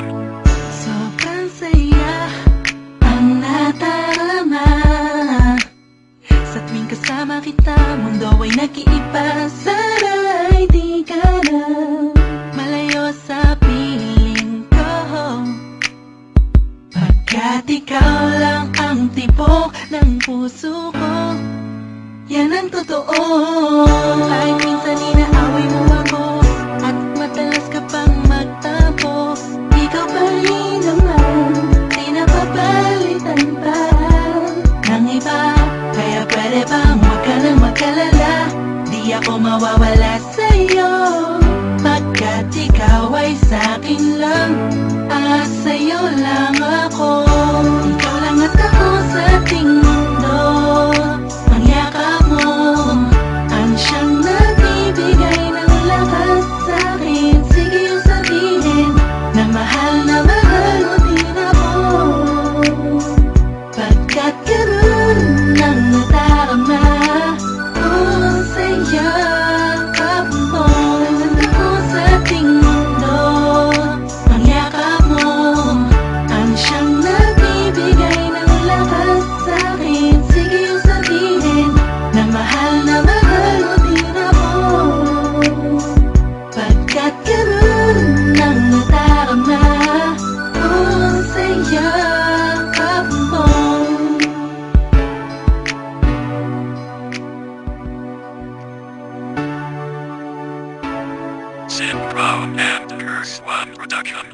Production. Sobrang saya ang nadarama sa tuwing kasama kita. Mundo ay nag-iiba, sana'y di ka na malayo sa piling ko, pagkat ikaw lang ang tibok ng puso ko. Yan ang totoo. Kahit minsan inaaway mo ako at madalas ka pang magtampo, ikaw pa rin naman, di napapalitan pa ng iba. Kaya pwede bang huwag ka nang mag-alala, di ako mawawala sa'yo, pagkat ikaw ay sa'kin lang, sa'yo lang ako. Ikaw lang at ako sa ating mundo. Ang yakap mo ang siyang nagbibigay ng lakas sa'kin. Sige yung sabihin na mahal mo din ako, pagkat ganun ang nadarama ko sa yakap mo. At ako sa ating mundo. Ang yakap mo ang siyang nagbibigay ng lakas sa'kin. Sige yung sabihin na mahal mo din ako, pagkat ganun ang nadarama ko sa yakap mo. Sim Pro and Curse One Production.